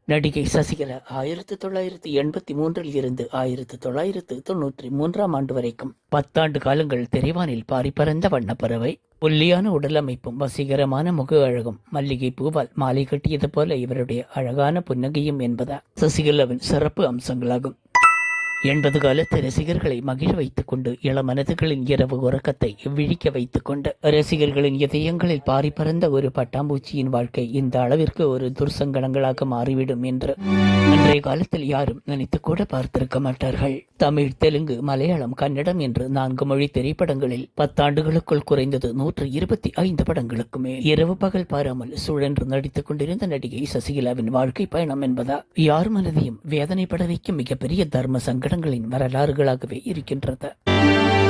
நடிகை சசிகலா 1983 இருந்து 1993 ஆண்டு வரைக்கும் 10 ஆண்டு காலங்கள் திரைவானில் பாரி பறந்த வண்ணப்பறவை. ஒல்லியான உடல் அமைப்பும் வசீகரமான முக அழகும் மல்லிகை பூவால் மாலை கட்டியது போல இவருடைய அழகான புன்னகையும் என்பதா சசிகலாவின் சிறப்பு அம்சங்களாகும். 80 காலத்து ரசிகர்களை மகிழ வைத்துக் கொண்டு இளமனதுகளின் இரவு உறக்கத்தை விழிக்க வைத்துக் கொண்டு ரசிகர்களின் இதயங்களில் பாரி பறந்த ஒரு பட்டாம்பூச்சியின் வாழ்க்கை இந்த அளவிற்கு ஒரு துர்சங்கடங்களாக மாறிவிடும் என்று அன்றைய காலத்தில் யாரும் நினைத்து கூட பார்த்திருக்க மாட்டார்கள். தமிழ், தெலுங்கு, மலையாளம், கன்னடம் என்று 4 மொழி திரைப்படங்களில் 10 ஆண்டுகளுக்குள் குறைந்தது 125 படங்களுக்கு மேல் இரவு பகல் பாராமல் சுழன்று நடித்துக் கொண்டிருந்த நடிகை சசிகலாவின் வாழ்க்கை பயணம் என்பதா யார் மனதையும் வேதனைப்பட வைக்கும் மிகப்பெரிய தர்ம சங்கடங்களின் வரலாறுகளாகவே இருக்கின்றது.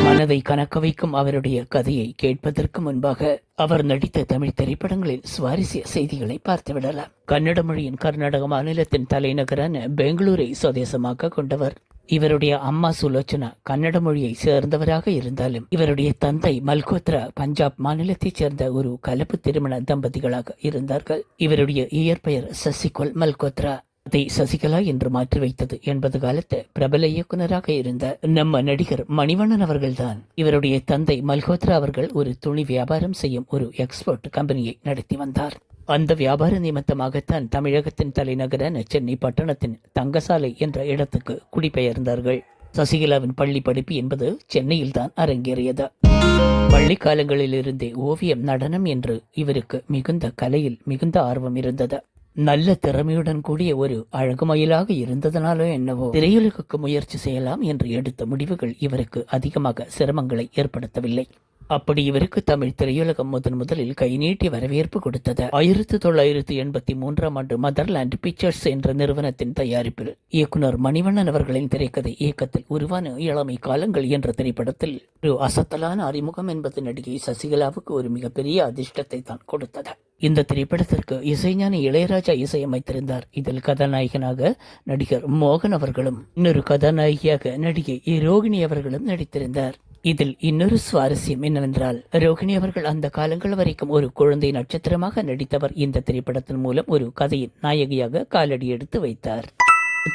மனதை கணக்க வைக்கும் அவருடைய கதையை கேட்பதற்கு முன்பாக அவர் நடித்த தமிழ் திரைப்படங்களின் சுவாரஸ்ய செய்திகளை பார்த்துவிடலாம். கன்னட மொழியின் கர்நாடக மாநிலத்தின் தலைநகரான பெங்களூரை சுதேசமாக கொண்டவர். இவருடைய அம்மா சுலோச்சனா கன்னட மொழியை சேர்ந்தவராக இருந்தாலும் இவருடைய தந்தை மல்கோத்ரா பஞ்சாப் மாநிலத்தைச் சேர்ந்த ஒரு கலப்பு திருமண தம்பதிகளாக இருந்தார்கள். இவருடைய இயற்பெயர் சசிகோல் மல்கோத்ரா. அதை சசிகலா என்று மாற்றி வைத்தது 80 காலத்து பிரபல இயக்குநராக இருந்த நம்ம நடிகர் மணிவண்ணன் அவர்கள்தான். இவருடைய தந்தை மல்கோத்ரா அவர்கள் ஒரு துணி வியாபாரம் செய்யும் ஒரு எக்ஸ்போர்ட் கம்பெனியை நடத்தி வந்தார். அந்த வியாபார நிமித்தமாகத்தான் தமிழகத்தின் தலைநகரான சென்னை பட்டணத்தின் தங்கசாலை என்ற இடத்துக்கு குடிபெயர்ந்தார்கள். சசிகலாவின் பள்ளி படிப்பு என்பது சென்னையில் தான் அரங்கேறியது. பள்ளி காலங்களிலிருந்தே ஓவியம், நடனம் என்று இவருக்கு மிகுந்த கலையில் மிகுந்த ஆர்வம் இருந்தது. நல்ல திறமையுடன் கூடிய ஒரு அழகுமயிலாக இருந்ததனாலோ என்னவோ திரையுலகுக்கு முயற்சி செய்யலாம் என்று எடுத்த முடிவுகள் இவருக்கு அதிகமாக சிரமங்களை ஏற்படுத்தவில்லை. அப்படி இவருக்கு தமிழ் திரையுலகம் முதலில் கை நீட்டி வரவேற்பு கொடுத்தது. 1983 ஆண்டு மதர்லாண்ட் பிக்சர்ஸ் என்ற நிறுவனத்தின் தயாரிப்பில் இயக்குனர் மணிவண்ணன் அவர்களின் திரைக்கதை இயக்கத்தில் உருவான இளமை காலங்கள் என்ற திரைப்படத்தில் ஒரு அசத்தலான அறிமுகம் என்பது நடிகை சசிகலாவுக்கு ஒரு மிகப்பெரிய அதிர்ஷ்டத்தை தான் கொடுத்தது. இந்த திரைப்படத்திற்கு இசைஞானி இளையராஜா இசையமைத்திருந்தார். இதில் கதாநாயகனாக நடிகர் மோகன் அவர்களும் இன்னொரு கதாநாயகியாக நடிகை ரோகிணி அவர்களும் நடித்திருந்தார். இதில் இன்னொரு சுவாரஸ்யம் என்னவென்றால் ரோகிணி அவர்கள் அந்த காலங்கள் வரைக்கும் ஒரு குழந்தை நட்சத்திரமாக நடித்தவர். இந்த திரைப்படத்தின் மூலம் ஒரு கதையின் நாயகியாக காலடி எடுத்து வைத்தார்.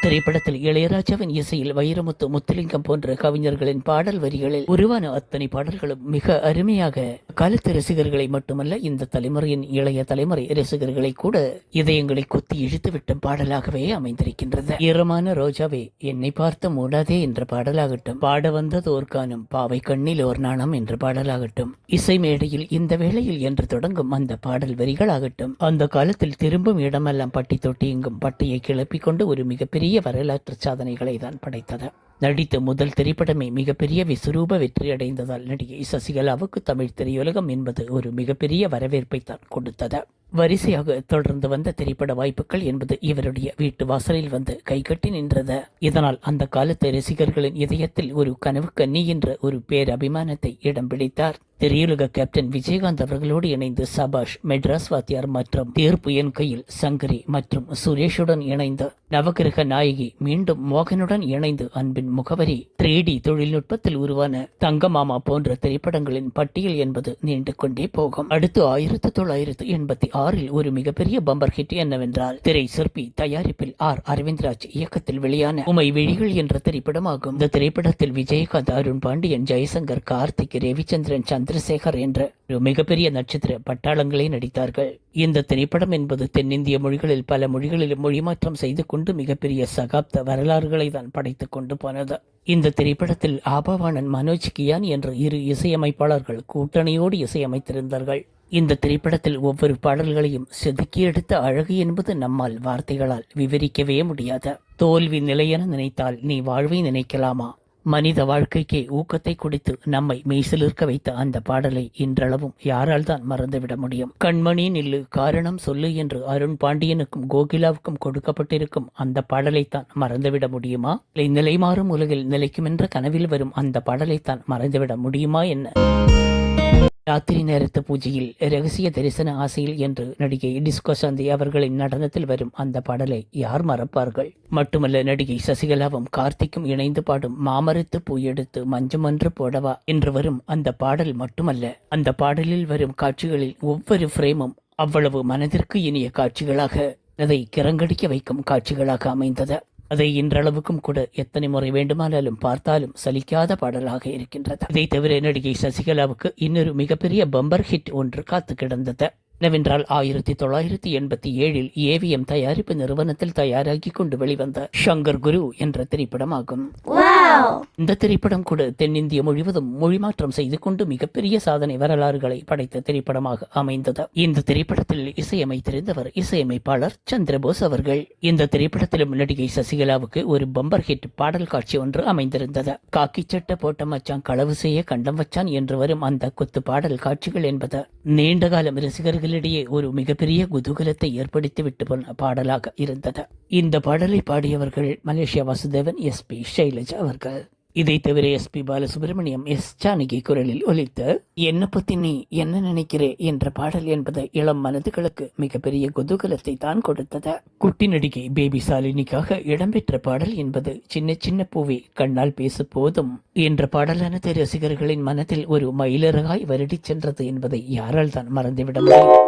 திரைப்படத்தில் இளையராஜாவின் இசையில் வைரமுத்து, முத்துலிங்கம் போன்ற கவிஞர்களின் பாடல் வரிகளில் உருவான அத்தனை பாடல்களும் மிக அருமையாக காலத்து ரசிகர்களை மட்டுமல்ல இந்த தலைமுறையின் இளைய தலைமுறை ரசிகர்களை கூட இதயங்களை கொத்தி இழுத்து விட்டும் பாடலாகவே அமைந்திருக்கின்றது. ஈரமான ரோஜாவே என்னை பார்த்து மூடாதே என்ற பாடலாகட்டும், பாட வந்ததோர் காணும் பாவை கண்ணில் ஓர் நாணம் என்ற பாடலாகட்டும், இசை மேடையில் இந்த வேளையில் என்று தொடங்கும் அந்த பாடல் வரிகளாகட்டும், அந்த காலத்தில் திரும்பும் இடமெல்லாம் பட்டி தொட்டி எங்கும் பட்டியை கிளப்பிக் கொண்டு ஒரு மிகப்பெரிய வரலாற்று சாதனைகளை தான் படைத்தது. நடித்த முதல் திரைப்படமே மிகப்பெரிய விஸ்வரூப வெற்றி அடைந்ததால் நடிகை சசிகலாவுக்கு தமிழ் திரையுலகம் என்பது ஒரு மிகப்பெரிய வரவேற்பை தான் கொடுத்தது. வரிசையாக தொடர்ந்து வந்த திரைப்பட வாய்ப்புகள் என்பது இவருடைய வீட்டு வாசலில் வந்து கைகட்டி நின்றது. இதனால் அந்த காலத்து ரசிகர்களின் இதயத்தில் ஒரு கனவு கன்னி என்ற ஒரு பேரபிமானத்தை இடம் பிடித்தார். திரையுலக கேப்டன் விஜயகாந்த் அவர்களோடு இணைந்து சபாஷ், மெட்ராஸ் வாத்தியார் மற்றும் தீர்ப்பு என் கையில், சங்கரி மற்றும் சுரேஷுடன் இணைந்து நவகிரக நாயகி, மீண்டும் மோகனுடன் இணைந்து அன்பின் முகவரி, 3D தொழில்நுட்பத்தில் உருவான தங்கமாமா போன்ற திரைப்படங்களின் பட்டியல் என்பது நீண்டு கொண்டே போகும். அடுத்து 1986 ஒரு மிகப்பெரிய பம்பர் ஹிட் என்னவென்றால் திரை சிற்பி தயாரிப்பில் அரவிந்த்ராஜ் இயக்கத்தில் வெளியான உமை விழிகள் என்ற திரைப்படமாகும். இந்த திரைப்படத்தில் விஜயகாந்த், அருண் பாண்டியன், ஜெயசங்கர், கார்த்திக், ரவிச்சந்திரன், சந்திரசேகர் என்ற ஒரு மிகப்பெரிய நட்சத்திர பட்டாளங்களே நடித்தார்கள். இந்த திரைப்படம் என்பது தென்னிந்திய மொழிகளில் பல மொழிகளிலும் மொழிமாற்றம் செய்து கொண்டு மிகப்பெரிய சகாப்த வரலாறுகளை தான் படைத்துக் கொண்டு போனது. இந்த திரைப்படத்தில் ஆபாவாணன், மனோஜ் கியான் என்ற 2 இசையமைப்பாளர்கள் கூட்டணியோடு இசையமைத்திருந்தார்கள். இந்த திரைப்படத்தில் ஒவ்வொரு பாடல்களையும் செதுக்கி எடுத்த அழகு என்பது நம்மால் வார்த்தைகளால் விவரிக்கவே முடியாத. தோல்வி நிலையென நினைத்தால் நீ வாழ்வை நினைக்கலாமா, மனித வாழ்க்கைக்கே ஊக்கத்தை கொடுத்து நம்மை மெய்சிலிருக்க வைத்த அந்த பாடலை இன்றளவும் யாரால் தான் மறந்துவிட முடியும். கண்மணி நில்லு, காரணம் சொல்லு என்று அருண் பாண்டியனுக்கும் கோகிலாவுக்கும் கொடுக்கப்பட்டிருக்கும் அந்த பாடலைத்தான் மறந்துவிட முடியுமா? நிலை மாறும் உலகில் நிலைக்குமென்ற கனவில் வரும் அந்த பாடலைத்தான் மறந்துவிட முடியுமா என்ன? ராத்திரி நேரத்து பூஜையில், ரகசிய தரிசன ஆசையில் என்று நடிகை டிஸ்கோ சாந்தி அவர்களின் நடனத்தில் வரும் அந்த பாடலை யார் மறப்பார்கள்? மட்டுமல்ல, நடிகை சசிகலாவும் கார்த்திக்கும் இணைந்து பாடும் மாமரத்து பூ எடுத்து மஞ்சமன்று போடவா என்று வரும் அந்த பாடல் மட்டுமல்ல, அந்த பாடலில் வரும் காட்சிகளில் ஒவ்வொரு ஃப்ரேமும் அவ்வளவு மனதிற்கு இனிய காட்சிகளாக அதை கிறங்கடிக்க வைக்கும் காட்சிகளாக அமைந்தது. அதை இன்றளவுக்கும் கூட எத்தனை முறை வேண்டுமானாலும் பார்த்தாலும் சலிக்காத பாடலாக இருக்கின்றது. இதை தவிர நடிகை சசிகலாவுக்கு இன்னொரு மிகப்பெரிய பம்பர் ஹிட் ஒன்று காத்து கிடந்தது. என்னவென்றால் 1987 ஏவிஎம் தயாரிப்பு நிறுவனத்தில் தயாராகி கொண்டு வெளிவந்த ஷங்கர் குரு என்ற திரைப்படமாகும். இந்த திரைப்படம் கூட தென்னிந்திய முழுவதும் மொழிமாற்றம் செய்து கொண்டு மிகப்பெரிய சாதனை வரலாறுகளை படைத்த திரைப்படமாக அமைந்தது. இந்த திரைப்படத்தில் இசையமைத்திருந்தவர் இசையமைப்பாளர் சந்திரபோஸ் அவர்கள். இந்த திரைப்படத்திலும் நடிகை சசிகலாவுக்கு ஒரு பம்பர் ஹிட் பாடல் காட்சி ஒன்று அமைந்திருந்தது. காக்கி சட்டை போட்ட மச்சான் களவு செய்ய கண்டம் வச்சான் என்று வரும் அந்த கொத்து பாடல் காட்சிகள் என்பது நீண்ட காலம் ரசிகர்களிடையே ஒரு மிகப்பெரிய குதூகலத்தை ஏற்படுத்திவிட்டு போன பாடலாக இருந்தது. இந்த பாடலை பாடியவர்கள் மலேசியா வாசுதேவன், எஸ்பி ஷைலஜா அவர்கள். இதை தவிர எஸ்பி பாலசுப்ரமணியம், எஸ் ஜானகி குரலில் ஒலித்த என்ன பத்தி நீ என்ன நினைக்கிறே என்ற பாடல் என்பது இளம் மனதுகளுக்கு மிகப்பெரிய குதூகலத்தை தான் கொடுத்தது. குட்டி நடிகை பேபி சாலினிக்காக இடம்பெற்ற பாடல் என்பது சின்ன சின்ன பூவே கண்ணால் பேசு போதும் என்ற பாடலானது ரசிகர்களின் மனதில் ஒரு மயிலிறகாய் வருடி சென்றது என்பதை யாரால் தான் மறந்துவிட முடியும்.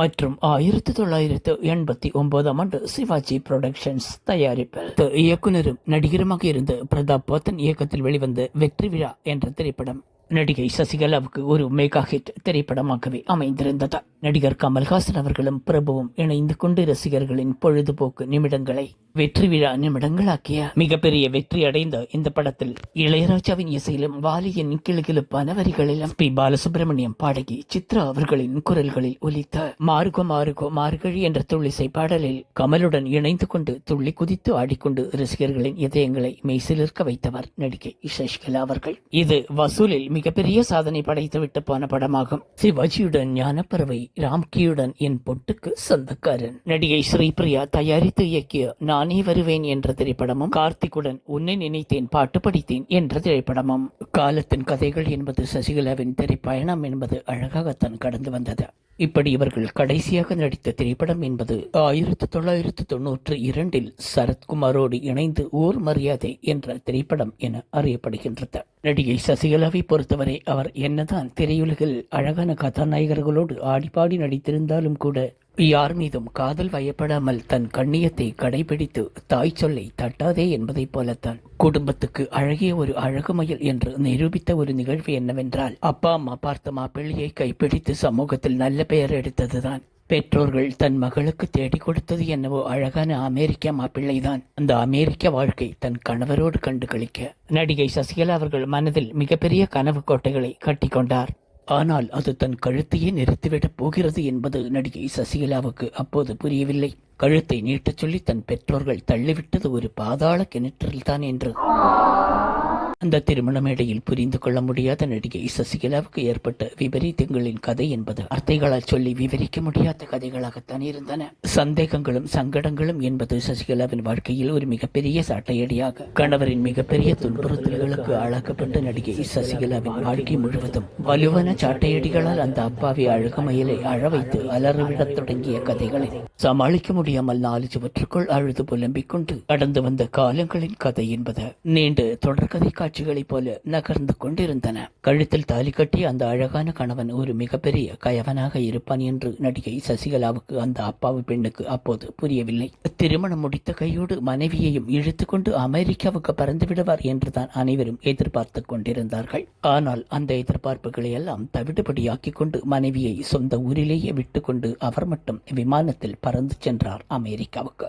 மற்றும் 1989 ஆண்டு சிவாஜி புரொடக்ஷன்ஸ் தயாரிப்பில் இயக்குனரும் நடிகருமாக இருந்த பிரதாப் போத்தன் இயக்கத்தில் வெளிவந்த வெற்றி விழா என்ற திரைப்படம் நடிகை சசிகலாவுக்கு ஒரு மெகா ஹிட் திரைப்படமாகவே அமைந்திருந்தது. நடிகர் கமல்ஹாசன் அவர்களும் பிரபுவும் இணைந்து கொண்டு ரசிகர்களின் பொழுதுபோக்கு நிமிடங்களை வெற்றி விழா நிமிடங்களாக்கிய மிகப்பெரிய வெற்றி அடைந்த இந்த படத்தில் இளையராஜாவின் இசையிலும் வாலியின் கிளுகிளுப்பான வரிகளிலும் பி பாலசுப்ரமணியம் பாடகி சித்ரா அவர்களின் குரல்களில் ஒலித்த மார்கோ மார்கோ மார்கழி என்ற துள்ளிசை பாடலில் கமலுடன் இணைந்து கொண்டு துள்ளி குதித்து ஆடிக்கொண்டு ரசிகர்களின் இதயங்களை மெய்சிலிருக்க வைத்தவர் நடிகை சசிகலா அவர்கள். இது வசூலில் மிகப்பெரிய சாதனை படைத்துவிட்டு போன படமாகும். சிவாஜியுடன் ஞானப்பறவை, ராம்கியுடன் என் பொட்டுக்கு சொந்தக்காரன், நடிகை ஸ்ரீபிரியா தயாரித்து இயக்கிய நானே வருவேன் என்ற திரைப்படமும், கார்த்திக்குடன் உன்னை நினைத்தேன் பாட்டு படித்தேன் என்ற திரைப்படமும், காலத்தின் கதைகள் என்பது சசிகலாவின் திரைப்பயணம் என்பது அழகாகத்தான் கடந்து வந்தது. இப்படி இவர்கள் கடைசியாக நடித்த திரைப்படம் என்பது 1992 சரத்குமாரோடு இணைந்து ஓர் மரியாதை என்ற திரைப்படம் என அறியப்படுகின்றது. நடிகை சசிகலாவை பொறுத்தவரை அவர் என்னதான் திரையுலகில் அழகான கதாநாயகர்களோடு ஆடிப்பாடி நடித்திருந்தாலும் கூட யார் மீதும் காதல் வயப்படாமல் தன் கண்ணியத்தை கடைபிடித்து தாய் சொல்லை தட்டாதே என்பதைப் போலத்தான் குடும்பத்துக்கு அழகிய ஒரு அழகுமயில் என்று நிரூபித்த ஒரு நிகழ்வு என்னவென்றால், அப்பா அம்மா பார்த்த மாப்பிள்ளையை கைப்பிடித்து சமூகத்தில் நல்ல பெயர் எடுத்ததுதான். பெற்றோர்கள் தன் மகளுக்கு தேடி கொடுத்தது என்னவோ அழகான அமெரிக்க மாப்பிள்ளைதான். அந்த அமெரிக்க வாழ்க்கை தன் கணவரோடு கண்டு கழிக்க நடிகை சசிகலா அவர்கள் மனதில் மிகப்பெரிய கனவு கோட்டைகளை கட்டிக்கொண்டார். ஆனால் அது தன் கழுத்தையே நிறுத்திவிடப் போகிறது என்பது நடிகை சசிகலாவுக்கு அப்போது புரியவில்லை. கழுத்தை நீட்டச் சொல்லி தன் பெற்றோர்கள் தள்ளிவிட்டது ஒரு பாதாள கிணற்றில்தான் என்று அந்த திருமண மேடையில் புரிந்து கொள்ள முடியாத நடிகை சசிகலாவுக்கு ஏற்பட்ட விபரீதங்களின் கதை என்பது வார்த்தைகளால் சொல்லி விவரிக்க முடியாத கதைகளாகத்தான் இருந்தன. சந்தேகங்களும் சங்கடங்களும் என்பது சசிகலாவின் வாழ்க்கையில் ஒரு மிகப்பெரிய சாட்டையடியாக கணவரின் மிகப்பெரிய துன்புறுத்தல்களுக்கு ஆளாக்கப்பட்ட நடிகை சசிகலாவின் வாழ்க்கை முழுவதும் வலுவான சாட்டையடிகளால் அந்த அப்பாவி அழகுமயிலை அழ வைத்து அலறவிடத் தொடங்கிய கதைகளை சமாளிக்க முடியாமல் 4 சுவற்றுக்குள் அழுது புலம்பிக் கொண்டு கடந்து வந்த காலங்களின் கதை என்பது நீண்ட தொடர்கதை காட்சிகளைப் போல நகர்ந்து கொண்டிருந்தன. கழுத்தில் தாலி கட்டி அந்த அழகான கணவன் ஒரு மிகப்பெரிய கயவனாக இருப்பான் என்று நடிகை சசிகலாவுக்கு அந்த அப்பாவி பெண்ணுக்கு அப்போது புரியவில்லை. திருமணம் முடித்த கையோடு மனைவியையும் இழுத்து கொண்டு அமெரிக்காவுக்கு பறந்து விடுவார் என்றுதான் அனைவரும் எதிர்பார்த்து கொண்டிருந்தார்கள். ஆனால் அந்த எதிர்பார்ப்புகளை எல்லாம் தவிடுபடியாக்கிக் கொண்டு மனைவியை சொந்த ஊரிலேயே விட்டுக்கொண்டு அவர் மட்டும் விமானத்தில் பறந்து சென்றார் அமெரிக்காவுக்கு.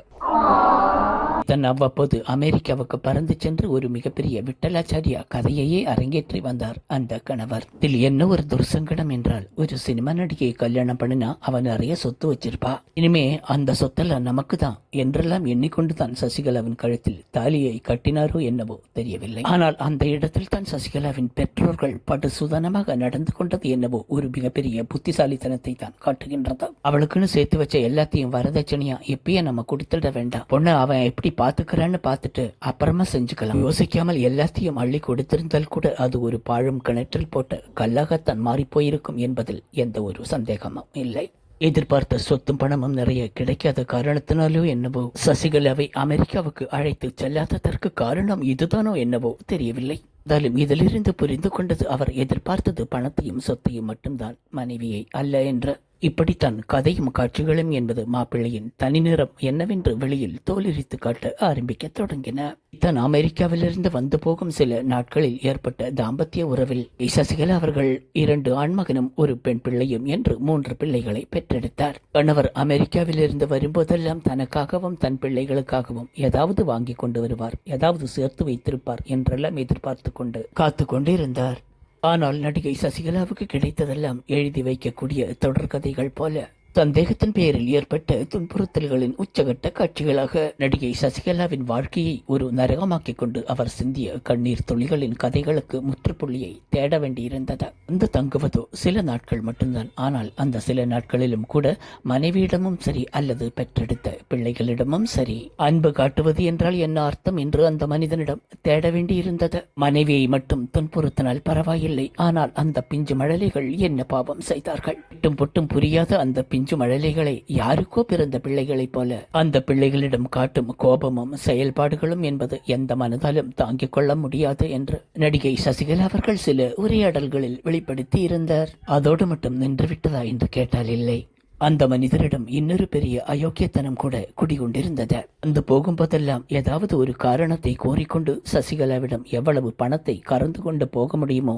தன் அவ்வப்போது அமெரிக்காவுக்கு பறந்து சென்று ஒரு மிகப்பெரிய விட்டலாச்சாரியா கதையையே அரங்கேற்றி வந்தார் அந்த கணவர். இதில் என்ன ஒரு துர்சங்கடம் என்றால், ஒரு சினிமா நடிகையை கல்யாணம் பண்ணினா அவன் நிறைய சொத்து வச்சிருப்பா, இனிமே அந்த சொத்தெல்லாம் நமக்கு தான் என்றெல்லாம் எண்ணிக்கொண்டுதான் சசிகலாவின் கழுத்தில் தாலியை கட்டினாரோ என்னவோ தெரியவில்லை. ஆனால் அந்த இடத்தில் தான் சசிகலாவின் பெற்றோர்கள் படு சுதனமாக நடந்து கொண்டது என்னவோ ஒரு மிகப்பெரிய புத்திசாலித்தனத்தை தான் காட்டுகின்றது. அவளுக்குன்னு சேர்த்து வச்ச எல்லாத்தையும் வரதட்சணையா எப்பயே நம்ம கொடுத்துட வேண்டாம், பொண்ணு அவன் எப்படி பாத்துக்கிறான்னு பார்த்துட்டு அப்புறமா செஞ்சுக்கலாம். யோசிக்காமல் எல்லாத்தையும் அள்ளி கொடுத்திருந்தால் கூட அது ஒரு பாழும் கிணற்றில் போட்ட கல்லாகத்தான் மாறி போயிருக்கும் என்பதில் எந்த ஒரு சந்தேகமும் இல்லை. எதிர்பார்த்த சொத்தும் பணமும் நிறைய கிடைக்காத காரணத்தினாலோ என்னவோ சசிகலாவை அமெரிக்காவுக்கு அழைத்து செல்லாததற்கு காரணம் இதுதானோ என்னவோ தெரியவில்லை. இருந்தாலும் இதிலிருந்து புரிந்து கொண்டது அவர் எதிர்பார்த்தது பணத்தையும் சொத்தையும் மட்டும்தான், மனைவியை அல்ல என்று. இப்படித்தான் கதையும் காட்சிகளும் என்பது மாப்பிள்ளையின் தனிநிறம் என்னவென்று வெளியில் தோலுரித்து காட்ட ஆரம்பிக்க தொடங்கின. தான் அமெரிக்காவிலிருந்து வந்து போகும் சில நாட்களில் ஏற்பட்ட தாம்பத்திய உறவில் சசிகலா அவர்கள் 2 ஆண்மகனும் ஒரு பெண் பிள்ளையும் என்று 3 பிள்ளைகளை பெற்றெடுத்தார். கணவர் அமெரிக்காவிலிருந்து வரும்போதெல்லாம் தனக்காகவும் தன் பிள்ளைகளுக்காகவும் ஏதாவது வாங்கி கொண்டு வருவார், ஏதாவது சேர்த்து வைத்திருப்பார் என்றெல்லாம் எதிர்பார்த்து கொண்டு காத்து கொண்டிருந்தார். ஆனால் நடிகை சசிகலாவுக்கு கிடைத்ததெல்லாம் எழுதி வைக்கக்கூடிய தொடர்கதைகள் போல சந்தேகத்தின் பெயரில் ஏற்பட்ட துன்புறுத்தல்களின் உச்சகட்ட காட்சிகளாக நடிகை சசிகலாவின் வாழ்க்கையை ஒரு நரகமாக்கிக் கொண்டு அவர் சிந்திய கண்ணீர் துளிகளின் கதைகளுக்கு முற்றுப்புள்ளியை தேட வேண்டியிருந்தது. அந்த தங்குவதோ சில நாட்கள் மட்டும்தான். ஆனால் அந்த சில நாட்களிலும் கூட மனைவியிடமும் சரி அல்லது பெற்றெடுத்த பிள்ளைகளிடமும் சரி அன்பு காட்டுவது என்றால் என்ன அர்த்தம் என்று அந்த மனிதனிடம் தேட வேண்டியிருந்தது. மனைவியை மட்டும் துன்புறுத்தினால் பரவாயில்லை, ஆனால் அந்த பிஞ்சு மழலைகள் என்ன பாவம் செய்தார்கள்? புட்டும் பொட்டும் புரியாத அந்த பிஞ்சு மழலைகளை யாருக்கோ பிறந்த பிள்ளைகளைப் போல அந்த பிள்ளைகளிடம் காட்டும் கோபமும் செயல்பாடுகளும் என்பது எந்த மனதாலும் தாங்கிக் கொள்ள முடியாது என்று நடிகை சசிகலா அவர்கள் சில உரையாடல்களில் வெளிப்படுத்தி இருந்தார். அதோடு மட்டும் நின்றுவிட்டதா என்று கேட்டால் இல்லை. அந்த மனிதரிடம் இன்னொரு பெரிய அயோக்கியத்தனம் கூட குடிகொண்டிருந்தது. அந்த போகும்போதெல்லாம் ஏதாவது ஒரு காரணத்தை கோரிக்கொண்டு சசிகலாவிடம் எவ்வளவு பணத்தை கறந்து கொண்டு போக முடியுமோ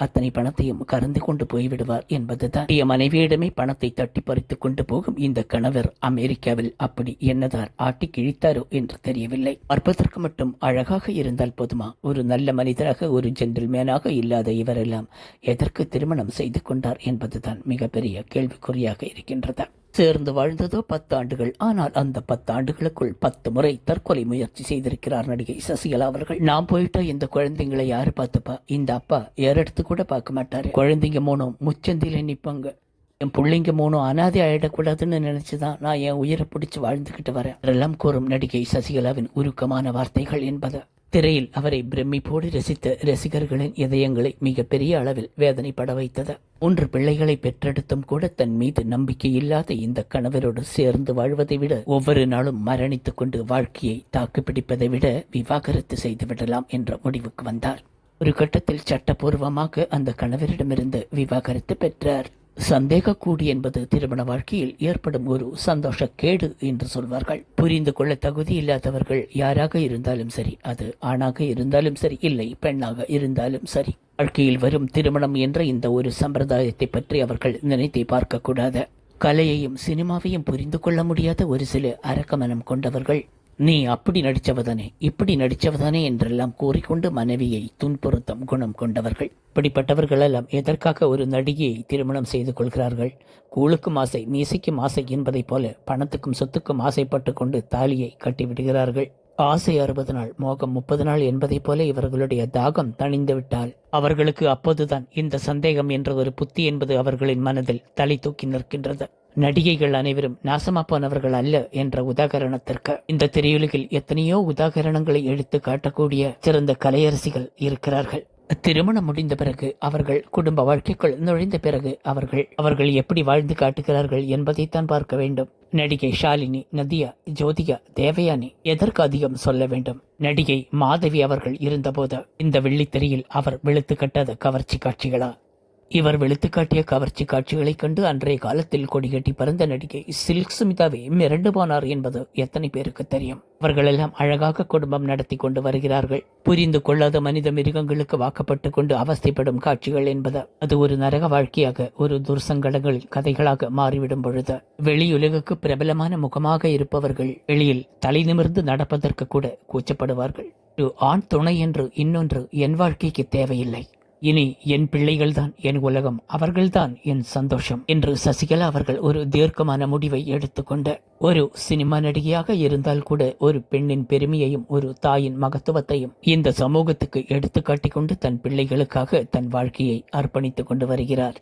அத்தனை பணத்தையும் கறந்து கொண்டு போய்விடுவார் என்பதுதான். மனைவியிடமே பணத்தை தட்டி பறித்து கொண்டு போகும் இந்த கணவர் அமெரிக்காவில் அப்படி என்னதான் ஆட்டி கிழித்தாரோ என்று தெரியவில்லை. பார்ப்பதற்கு மட்டும் அழகாக இருந்தால் போதுமா? ஒரு நல்ல மனிதராக, ஒரு ஜென்டில்மேனாக இல்லாத இவரெல்லாம் எதற்கு திருமணம் செய்து கொண்டார் என்பதுதான் மிகப்பெரிய கேள்விக்குறியாக இருக்கின்றது. சேர்ந்து வாழ்ந்ததோ 10 ஆண்டுகள். ஆனால் அந்த 10 ஆண்டுகளுக்குள் 10 முறை தற்கொலை முயற்சி செய்திருக்கிறார் நடிகை சசிகலா அவர்கள். நான் போயிட்டா இந்த குழந்தைங்களை யாரு பார்த்துப்பா? இந்த அப்பா ஏறெடுத்து கூட பார்க்க மாட்டாரு. குழந்தைங்க 3 முச்சந்தில நிப்பாங்க. என் பிள்ளைங்க 3 அனாதை ஆயிடக்கூடாதுன்னு நினைச்சுதான் நான் என் உயிரை பிடிச்சு வாழ்ந்துகிட்டு வரேன் எல்லாம் கூறும் நடிகை சசிகலாவின் உருக்கமான வார்த்தைகள் என்பது திரையில் அவரை பிரமிப்போடு ரசித்த ரசிகர்களின் இதயங்களை மிகப்பெரிய அளவில் வேதனைப்பட வைத்தது. 3 பிள்ளைகளை பெற்றெடுத்தும் கூட தன் மீது நம்பிக்கை இல்லாத இந்த கணவரோடு சேர்ந்து வாழ்வதை விட ஒவ்வொரு நாளும் மரணித்துக் கொண்டு வாழ்க்கையை தாக்குப்பிடிப்பதை விட விவாகரத்து செய்து விடலாம் என்ற முடிவுக்கு வந்தார். ஒரு கட்டத்தில் சட்டப்பூர்வமாக அந்த கணவரிடமிருந்து விவாகரத்து பெற்றார். சந்தேக கூடி என்பது திருமண வாழ்க்கையில் ஏற்படும் ஒரு சந்தோஷ கேடு என்று சொல்வார்கள். புரிந்து கொள்ள தகுதி இல்லாதவர்கள் யாராக இருந்தாலும் சரி, அது ஆணாக இருந்தாலும் சரி, இல்லை பெண்ணாக இருந்தாலும் சரி, வாழ்க்கையில் வரும் திருமணம் என்ற இந்த ஒரு சம்பிரதாயத்தை பற்றி அவர்கள் நினைத்தே பார்க்க கூடாது. கலையையும் சினிமாவையும் புரிந்து கொள்ள முடியாத ஒரு சில அரக்கமனம் கொண்டவர்கள் நீ அப்படி நடிச்சவதானே, இப்படி நடிச்சவதானே என்றெல்லாம் கூறிக்கொண்டு மனைவியை துன்புறுத்தும் குணம் கொண்டவர்கள். இப்படிப்பட்டவர்கள் எல்லாம் எதற்காக ஒரு நடிகையை திருமணம் செய்து கொள்கிறார்கள்? கூழுக்கும் ஆசை, மீசைக்கும் ஆசை என்பதைப் போல பணத்துக்கும் சொத்துக்கும் ஆசைப்பட்டு கொண்டு தாலியை கட்டிவிடுகிறார்கள். ஆசை 60 நாள், மோகம் 30 நாள் என்பதைப் போல இவர்களுடைய தாகம் தணிந்து விட்டால் அவர்களுக்கு அப்போதுதான் இந்த சந்தேகம் என்ற ஒரு புத்தி என்பது அவர்களின் மனதில் தலை தூக்கி நிற்கின்றது. நடிகைகள் அனைவரும் நாசமா போனவர்கள் அல்ல என்ற உதாகரணத்திற்கு இந்த திரையுலகில் எத்தனையோ உதாகரணங்களை எடுத்து காட்டக்கூடிய சிறந்த கலையரசிகள் இருக்கிறார்கள். திருமணம் முடிந்த பிறகு அவர்கள் குடும்ப வாழ்க்கைக்குள் நுழைந்த பிறகு அவர்கள் எப்படி வாழ்ந்து காட்டுகிறார்கள் என்பதைத்தான் பார்க்க வேண்டும். நடிகை ஷாலினி, நதியா, ஜோதிகா, தேவயானி, எதற்கு அதிகம் சொல்ல வேண்டும்? நடிகை மாதவி அவர்கள் இருந்தபோது இந்த வெள்ளித்திரையில் அவர் வெளுத்து கட்டாத கவர்ச்சி காட்சிகளா? இவர் வெளுத்து காட்டிய கவர்ச்சி காட்சிகளைக் கண்டு அன்றைய காலத்தில் கொடிகட்டி பறந்த நடிகை சில்க் சுமிதாவே மிரண்டு போனார் என்பது எத்தனை பேருக்கு தெரியும்? அவர்களெல்லாம் அழகாக குடும்பம் நடத்தி கொண்டு வருகிறார்கள். புரிந்து கொள்ளாத மனித மிருகங்களுக்கு வாக்கப்பட்டு கொண்டு அவஸ்தைப்படும் காட்சிகள் என்பது அது ஒரு நரக வாழ்க்கையாக, ஒரு துர்சங்கடங்களில் கதைகளாக மாறிவிடும் பொழுது வெளியுலகுக்கு பிரபலமான முகமாக இருப்பவர்கள் வெளியில் தலை நிமிர்ந்து நடப்பதற்கு கூட கூச்சப்படுவார்கள். ஒரு ஆண் துணை என்று இன்னொன்று என் வாழ்க்கைக்கு தேவையில்லை. இனி என் பிள்ளைகள்தான் என் உலகம், அவர்கள்தான் என் சந்தோஷம் என்று சசிகலா அவர்கள் ஒரு தீர்க்கமான முடிவை எடுத்துக்கொண்ட ஒரு சினிமா நடிகையாக இருந்தால் கூட ஒரு பெண்ணின் பெருமையையும் ஒரு தாயின் மகத்துவத்தையும் இந்த சமூகத்துக்கு எடுத்துக்காட்டிக் கொண்டு தன் பிள்ளைகளுக்காக தன் வாழ்க்கையை அர்ப்பணித்துக் கொண்டு வருகிறார்.